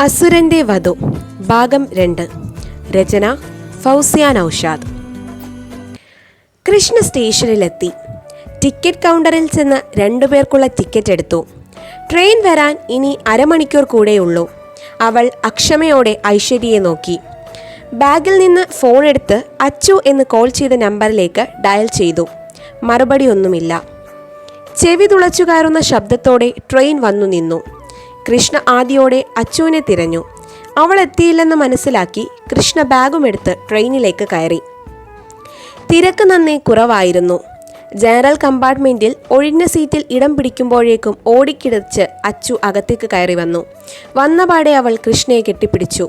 അസുരന്റെ വധു ഭാഗം 2. രചന ഫൗസിയ നൗഷാദ്. കൃഷ്ണ സ്റ്റേഷനിലെത്തി. ടിക്കറ്റ് കൗണ്ടറിൽ ചെന്ന് 2 പേർക്കുള്ള ടിക്കറ്റ് എടുത്തു. ട്രെയിൻ വരാൻ ഇനി അരമണിക്കൂർ കൂടെയുള്ളൂ. അവൾ അക്ഷമയോടെ ഐശ്വര്യയെ നോക്കി. ബാഗിൽ നിന്ന് ഫോൺ എടുത്ത് അച്ചു എന്ന് കോൾ ചെയ്ത നമ്പറിലേക്ക് ഡയൽ ചെയ്തു. മറുപടി ഒന്നുമില്ല. ചെവി തുളച്ചു കയറുന്ന ശബ്ദത്തോടെ ട്രെയിൻ വന്നു നിന്നു. കൃഷ്ണ ആദിയോടെ അച്ചുവിനെ തിരഞ്ഞു. അവൾ എത്തിയില്ലെന്ന് മനസ്സിലാക്കി കൃഷ്ണ ബാഗുമെടുത്ത് ട്രെയിനിലേക്ക് കയറി. തിരക്ക് നന്നേ കുറവായിരുന്നു. ജനറൽ കമ്പാർട്ട്മെൻറ്റിൽ ഒഴിഞ്ഞ സീറ്റിൽ ഇടം പിടിക്കുമ്പോഴേക്കും ഓടിക്കിടച്ച് അച്ചു അകത്തേക്ക് കയറി വന്നു. വന്നപാടെ അവൾ കൃഷ്ണയെ കെട്ടിപ്പിടിച്ചു.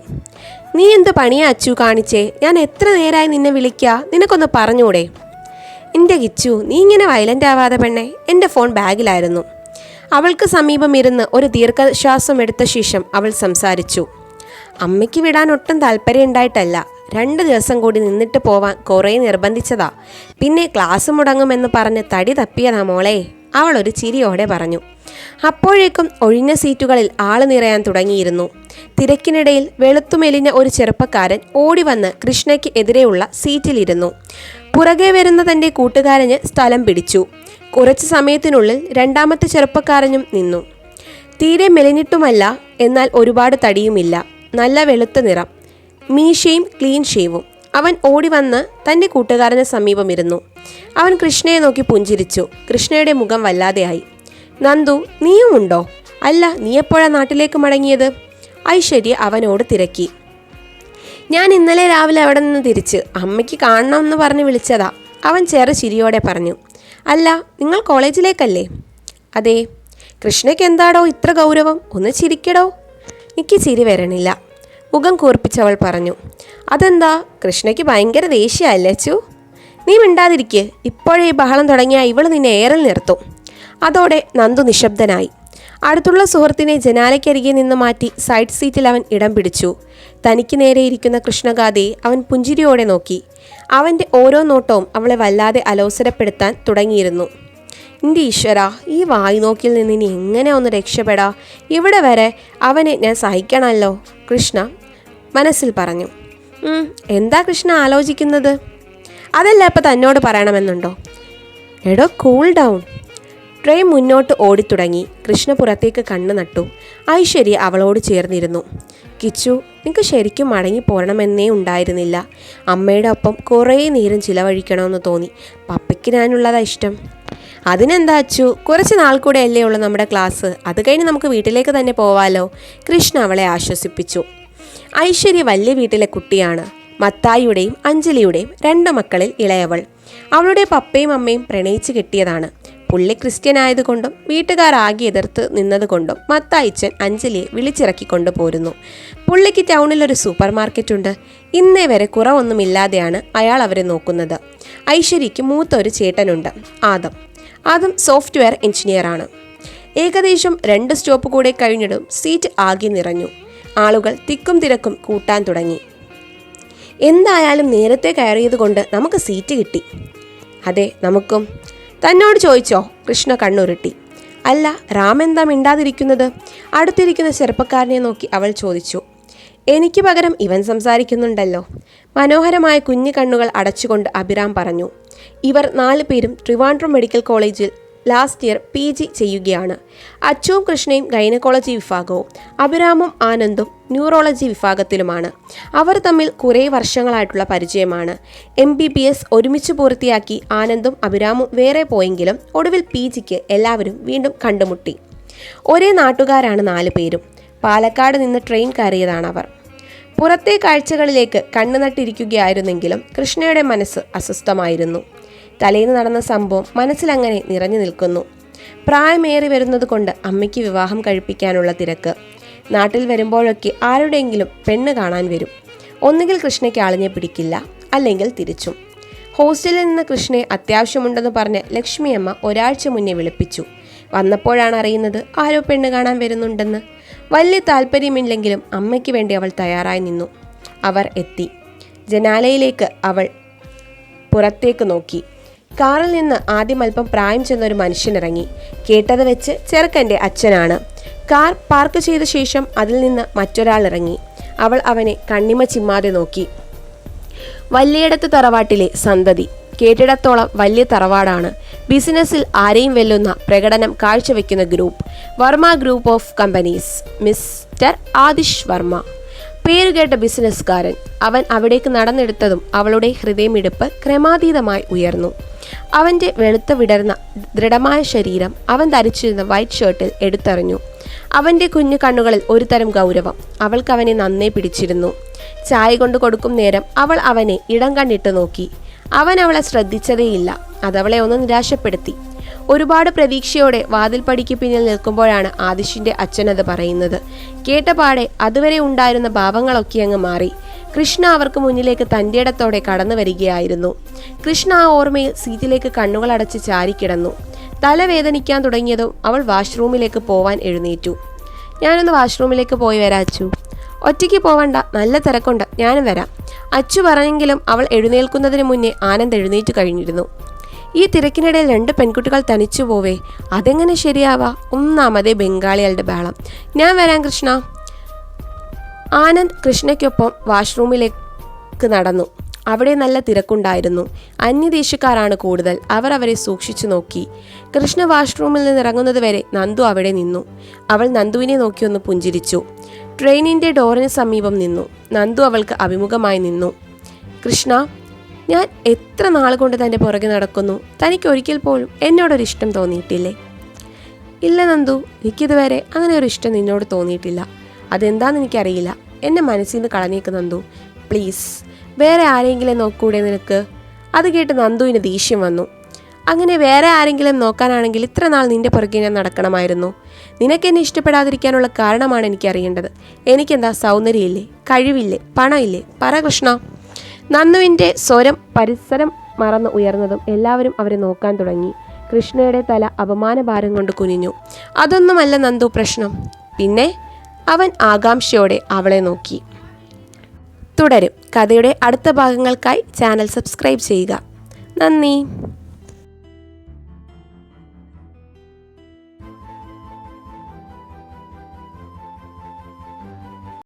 നീ എന്ത് പണിയാ അച്ചു കാണിച്ചേ? ഞാൻ എത്ര നേരമായി നിന്നെ വിളിക്കുക, നിനക്കൊന്ന് പറഞ്ഞൂടെ? എൻ്റെ കിച്ചു, നീ ഇങ്ങനെ വയലൻ്റ് ആവാതെ പെണ്ണെ, എൻ്റെ ഫോൺ ബാഗിലായിരുന്നു. അവൾക്ക് സമീപം ഇരുന്ന് ഒരു ദീർഘശ്വാസം എടുത്ത ശേഷം അവൾ സംസാരിച്ചു. അമ്മയ്ക്ക് വിടാൻ ഒട്ടും താല്പര്യം ഉണ്ടായിട്ടല്ല, 2 ദിവസം കൂടി നിന്നിട്ട് പോവാൻ കുറേ നിർബന്ധിച്ചതാ. പിന്നെ ക്ലാസ് മുടങ്ങുമെന്ന് പറഞ്ഞ് തടി തപ്പിയതാ മോളെ, അവൾ ഒരു ചിരിയോടെ പറഞ്ഞു. അപ്പോഴേക്കും ഒഴിഞ്ഞ സീറ്റുകളിൽ ആള് നിറയാൻ തുടങ്ങിയിരുന്നു. തിരക്കിനിടയിൽ വെളുത്തുമെലിഞ്ഞ ഒരു ചെറുപ്പക്കാരൻ ഓടി വന്ന് കൃഷ്ണയ്ക്ക് എതിരെയുള്ള സീറ്റിലിരുന്നു. പുറകെ വരുന്ന തൻ്റെ കൂട്ടുകാരന് സ്ഥലം പിടിച്ചു. കുറച്ച് സമയത്തിനുള്ളിൽ രണ്ടാമത്തെ ചെറുപ്പക്കാരനും നിന്നു. തീരെ മെലിഞ്ഞിട്ടുമല്ല, എന്നാൽ ഒരുപാട് തടിയുമില്ല. നല്ല വെളുത്ത നിറം, മീശയും ക്ലീൻ ഷേവും. അവൻ ഓടി വന്ന് തൻ്റെ കൂട്ടുകാരന് സമീപമിരുന്നു. അവൻ കൃഷ്ണയെ നോക്കി പുഞ്ചിരിച്ചു. കൃഷ്ണയുടെ മുഖം വല്ലാതെയായി. നന്ദു, നീയും ഉണ്ടോ? അല്ല, നീ എപ്പോഴാ നാട്ടിലേക്ക് മടങ്ങിയത്? ഐശ്വര്യ അവനോട് തിരക്കി. ഞാൻ ഇന്നലെ രാവിലെ അവിടെ നിന്ന് തിരിച്ച് അമ്മയ്ക്ക് കാണണമെന്ന് പറഞ്ഞ് വിളിച്ചതാ, അവൻ ചെറു ചിരിയോടെ പറഞ്ഞു. അല്ല, നിങ്ങൾ കോളേജിലേക്കല്ലേ? അതെ. കൃഷ്ണയ്ക്ക് എന്താടോ ഇത്ര ഗൗരവം? ഒന്ന് ചിരിക്കടോ. എനിക്ക് ചിരി വരണില്ല, മുഖം കൂർപ്പിച്ചവൾ പറഞ്ഞു. അതെന്താ, കൃഷ്ണയ്ക്ക് ഭയങ്കര ദേഷ്യമല്ലേ അച്ചു? നീ മിണ്ടാതിരിക്ക്, ഇപ്പോഴേ ഈ ബഹളം തുടങ്ങിയാൽ ഇവൾ നിന്നെ ഏറിൽ നിർത്തും. അതോടെ നന്ദു നിശബ്ദനായി. അടുത്തുള്ള സുഹൃത്തിനെ ജനാലയ്ക്കരികെ നിന്ന് മാറ്റി സൈഡ് സീറ്റിൽ അവൻ ഇടം പിടിച്ചു. തനിക്ക് നേരെ ഇരിക്കുന്ന കൃഷ്ണഗാഥയെ അവൻ പുഞ്ചിരിയോടെ നോക്കി. അവൻ്റെ ഓരോ നോട്ടവും അവളെ വല്ലാതെ അലോസരപ്പെടുത്താൻ തുടങ്ങിയിരുന്നു. എൻ്റെ ഈശ്വര, ഈ വായ്നോക്കിൽ നിന്ന് ഇനി എങ്ങനെ ഒന്ന് രക്ഷപ്പെടാ? ഇവിടെ വരെ അവനെ ഞാൻ സഹിക്കണമല്ലോ, കൃഷ്ണ മനസ്സിൽ പറഞ്ഞു. എന്താ കൃഷ്ണ ആലോചിക്കുന്നത്? അതല്ല ഇപ്പം തന്നോട് പറയണമെന്നുണ്ടോ? എടോ, കൂൾ ഡൗൺ. ട്രെയിൻ മുന്നോട്ട് ഓടിത്തുടങ്ങി. കൃഷ്ണ പുറത്തേക്ക് കണ്ണു നട്ടു. ഐശ്വര്യ അവളോട് ചേർന്നിരുന്നു. കിച്ചു, നിനക്ക് ശരിക്കും മടങ്ങി പോരണമെന്നേ ഉണ്ടായിരുന്നില്ല. അമ്മയുടെ ഒപ്പം കുറേ നേരം ചിലവഴിക്കണമെന്ന് തോന്നി. പപ്പയ്ക്ക് ഞാനുള്ളതാ ഇഷ്ടം. അതിനെന്താ അച്ചു, കുറച്ച് നാൾ കൂടെ അല്ലേ ഉള്ളൂ നമ്മുടെ ക്ലാസ്, അത് കഴിഞ്ഞ് നമുക്ക് വീട്ടിലേക്ക് തന്നെ പോവാലോ. കൃഷ്ണ അവളെ ആശ്വസിപ്പിച്ചു. ഐശ്വര്യ വലിയ വീട്ടിലെ കുട്ടിയാണ്. മത്തായിയുടെയും അഞ്ജലിയുടെയും 2 മക്കളിൽ ഇളയവൾ. അവളുടെ പപ്പയും അമ്മയും പ്രണയിച്ച് കെട്ടിയതാണ്. പുള്ളി ക്രിസ്ത്യൻ ആയതുകൊണ്ടും വീട്ടുകാരാകെ എതിർത്ത് നിന്നതുകൊണ്ടും മത്തായിച്ചൻ അഞ്ജലിയെ വിളിച്ചിറക്കിക്കൊണ്ട് പോരുന്നു. പുള്ളിക്ക് ടൗണിലൊരു സൂപ്പർ മാർക്കറ്റുണ്ട്. ഇന്നേ വരെ കുറവൊന്നുമില്ലാതെയാണ് അയാൾ അവരെ നോക്കുന്നത്. ഐശ്വര്യയ്ക്ക് മൂത്ത ഒരു ചേട്ടനുണ്ട്, ആദം സോഫ്റ്റ്വെയർ എഞ്ചിനീയറാണ്. ഏകദേശം 2 സ്റ്റോപ്പ് കൂടെ കഴിഞ്ഞിടും സീറ്റ് ആകെ നിറഞ്ഞു. ആളുകൾ തിക്കും തിരക്കും കൂട്ടാൻ തുടങ്ങി. എന്തായാലും നേരത്തെ കയറിയത് കൊണ്ട് നമുക്ക് സീറ്റ് കിട്ടി. അതെ, നമുക്കും. തന്നോട് ചോദിച്ചോ? കൃഷ്ണ കണ്ണുരുട്ടി. അല്ല, റാം എന്താ മിണ്ടാതിരിക്കുന്നത്? അടുത്തിരിക്കുന്ന ചെറുപ്പക്കാരനെ നോക്കി അവൾ ചോദിച്ചു. എനിക്ക് പകരം ഇവൻ സംസാരിക്കുന്നുണ്ടല്ലോ. മനോഹരമായ കുഞ്ഞു കണ്ണുകൾ അടച്ചുകൊണ്ട് അഭിരാം പറഞ്ഞു. ഇവർ 4 പേരും ട്രിവാൻഡ്രം മെഡിക്കൽ കോളേജിൽ ലാസ്റ്റ് ഇയർ PG ചെയ്യുകയാണ്. അച്ചുവും കൃഷ്ണയും ഗൈനക്കോളജി വിഭാഗവും അഭിരാമും ആനന്ദും ന്യൂറോളജി വിഭാഗത്തിലുമാണ്. അവർ തമ്മിൽ കുറേ വർഷങ്ങളായിട്ടുള്ള പരിചയമാണ്. MBBS ഒരുമിച്ച് പൂർത്തിയാക്കി ആനന്ദും അഭിരാമും വേറെ പോയെങ്കിലും ഒടുവിൽ PGക്ക് എല്ലാവരും വീണ്ടും കണ്ടുമുട്ടി. ഒരേ നാട്ടുകാരാണ് 4 പേരും. പാലക്കാട് നിന്ന് ട്രെയിൻ കയറിയതാണവർ. പുറത്തെ കാഴ്ചകളിലേക്ക് കണ്ണു നട്ടിരിക്കുകയായിരുന്നെങ്കിലും കൃഷ്ണയുടെ മനസ്സ് അസ്വസ്ഥമായിരുന്നു. തലേന്ന് നടന്ന സംഭവം മനസ്സിലങ്ങനെ നിറഞ്ഞു നിൽക്കുന്നു. പ്രായമേറി വരുന്നത് കൊണ്ട് അമ്മയ്ക്ക് വിവാഹം കഴിപ്പിക്കാനുള്ള തിരക്ക്. നാട്ടിൽ വരുമ്പോഴൊക്കെ ആരുടെയെങ്കിലും പെണ്ണ് കാണാൻ വരും. ഒന്നുകിൽ കൃഷ്ണയ്ക്ക് ആളിനെ പിടിക്കില്ല, അല്ലെങ്കിൽ തിരിച്ചും. ഹോസ്റ്റലിൽ നിന്ന് കൃഷ്ണയെ അത്യാവശ്യമുണ്ടെന്ന് പറഞ്ഞ് ലക്ഷ്മിയമ്മ ഒരാഴ്ച മുന്നേ വിളിപ്പിച്ചു. വന്നപ്പോഴാണ് അറിയുന്നത് ആരോ പെണ്ണ് കാണാൻ വരുന്നുണ്ടെന്ന്. വലിയ താല്പര്യമില്ലെങ്കിലും അമ്മയ്ക്ക് വേണ്ടി അവൾ തയ്യാറായി നിന്നു. അവർ എത്തി. ജനാലയിലേക്ക് അവൾ പുറത്തേക്ക് നോക്കി. കാറിൽ നിന്ന് ആദ്യം അല്പം പ്രായം ചെന്നൊരു മനുഷ്യനിറങ്ങി. കേട്ടത് വെച്ച് ചെറുക്കൻ്റെ അച്ഛനാണ്. കാർ പാർക്ക് ചെയ്ത ശേഷം അതിൽ നിന്ന് മറ്റൊരാൾ ഇറങ്ങി. അവൾ അവനെ കണ്ണിമ ചിമ്മാതെ നോക്കി. വല്യേടത്ത് തറവാട്ടിലെ സന്തതി. കേട്ടിടത്തോളം വലിയ തറവാടാണ്. ബിസിനസ്സിൽ ആരെയും വെല്ലുന്ന പ്രകടനം കാഴ്ചവെക്കുന്ന group. Varma group of companies. Mister Adish Varma, പേരുകേട്ട ബിസിനസ്സുകാരൻ. അവൻ അവിടേക്ക് നടന്നെടുത്തതും അവളുടെ ഹൃദയമിടിപ്പ് ക്രമാതീതമായി ഉയർന്നു. അവൻ്റെ വെളുത്ത വിടർന്ന ദൃഢമായ ശരീരം അവൻ ധരിച്ചിരുന്ന വൈറ്റ് ഷർട്ടിൽ എടുത്തെറിഞ്ഞു. അവൻ്റെ കുഞ്ഞു കണ്ണുകളിൽ ഒരു തരം ഗൗരവം. അവൾക്ക് അവനെ നന്നേ പിടിച്ചിരുന്നു. ചായ കൊണ്ട് കൊടുക്കും നേരം അവൾ അവനെ ഇടം കണ്ണിട്ട് നോക്കി. അവൻ അവളെ ശ്രദ്ധിച്ചതേയില്ല. അതവളെ ഒന്ന് നിരാശപ്പെടുത്തി. ഒരുപാട് പ്രതീക്ഷയോടെ വാതിൽപ്പടിക്ക് പിന്നിൽ നിൽക്കുമ്പോഴാണ് ആദിഷിൻ്റെ അച്ഛനത് പറയുന്നത്. കേട്ടപാടെ അതുവരെ ഉണ്ടായിരുന്ന ഭാവങ്ങളൊക്കെ അങ്ങ് മാറി. കൃഷ്ണ അവർക്ക് മുന്നിലേക്ക് തൻ്റെയിടത്തോടെ കടന്നു വരികയായിരുന്നു. കൃഷ്ണ ആ ഓർമ്മയിൽ സീറ്റിലേക്ക് കണ്ണുകളടച്ച് ചാരിക്കിടന്നു. തലവേദനിക്കാൻ തുടങ്ങിയതും അവൾ വാഷ്റൂമിലേക്ക് പോവാൻ എഴുന്നേറ്റു. ഞാനൊന്ന് വാഷ്റൂമിലേക്ക് പോയി വരാം അച്ചു. ഒറ്റയ്ക്ക് പോവണ്ട, നല്ല തിരക്കുണ്ട്, ഞാനും വരാം. അച്ചു പറഞ്ഞെങ്കിലും അവൾ എഴുന്നേൽക്കുന്നതിന് മുന്നേ ആനന്ദ് എഴുന്നേറ്റ് കഴിഞ്ഞിരുന്നു. ഈ തിരക്കിനിടയിൽ 2 പെൺകുട്ടികൾ തനിച്ചു പോവേ, അതെങ്ങനെ ശരിയാവാ? ഒന്നാമതേ ബംഗാളികളുടെ ബഹളം. ഞാൻ വരാം കൃഷ്ണ. ആനന്ദ് കൃഷ്ണയ്ക്കൊപ്പം വാഷ്റൂമിലേക്ക് നടന്നു. അവിടെ നല്ല തിരക്കുണ്ടായിരുന്നു. അന്യദേശക്കാരാണ് കൂടുതൽ. അവർ അവരെ സൂക്ഷിച്ചു നോക്കി. കൃഷ്ണ വാഷ്റൂമിൽ നിന്ന് ഇറങ്ങുന്നത് വരെ നന്ദു അവിടെ നിന്നു. അവൾ നന്ദുവിനെ നോക്കി ഒന്ന് പുഞ്ചിരിച്ചു. ട്രെയിനിൻ്റെ ഡോറിന് സമീപം നിന്നു. നന്ദു അവൾക്ക് അഭിമുഖമായി നിന്നു. കൃഷ്ണ, ഞാൻ എത്ര നാൾ കൊണ്ട് തൻ്റെ പുറകെ നടക്കുന്നു. തനിക്ക് ഒരിക്കൽ പോലും എന്നോടൊരിഷ്ടം തോന്നിയിട്ടില്ലേ? ഇല്ല നന്ദു, എനിക്കിതുവരെ അങ്ങനെ ഒരു ഇഷ്ടം നിന്നോട് തോന്നിയിട്ടില്ല. അതെന്താണെന്ന് എനിക്കറിയില്ല. എന്നെ മനസ്സിൽ നിന്ന് കളഞ്ഞേക്ക് നന്ദു, പ്ലീസ്. വേറെ ആരെങ്കിലും നോക്കൂടെ നിനക്ക്? അത് കേട്ട് നന്ദുവിന് ദേഷ്യം വന്നു. അങ്ങനെ വേറെ ആരെങ്കിലും നോക്കാനാണെങ്കിൽ ഇത്ര നാൾ നിന്റെ പുറകെ ഞാൻ നടക്കണമായിരുന്നു. നിനക്കെന്നെ ഇഷ്ടപ്പെടാതിരിക്കാനുള്ള കാരണമാണ് എനിക്കറിയേണ്ടത്. എനിക്കെന്താ സൗന്ദര്യമില്ലേ, കഴിവില്ലേ, പണമില്ലേ? പറ കൃഷ്ണ. നന്ദുവിൻ്റെ സ്വരം പരിസരം മറന്ന് ഉയർന്നതും എല്ലാവരും അവരെ നോക്കാൻ തുടങ്ങി. കൃഷ്ണയുടെ തല അപമാനഭാരം കൊണ്ട് കുനിഞ്ഞു. അതൊന്നുമല്ല നന്ദു പ്രശ്നം. പിന്നെ? അവൻ ആകാംക്ഷയോടെ അവളെ നോക്കി. തുടരും. കഥയുടെ അടുത്ത ഭാഗങ്ങൾക്കായി ചാനൽ സബ്സ്ക്രൈബ് ചെയ്യുക. നന്ദി.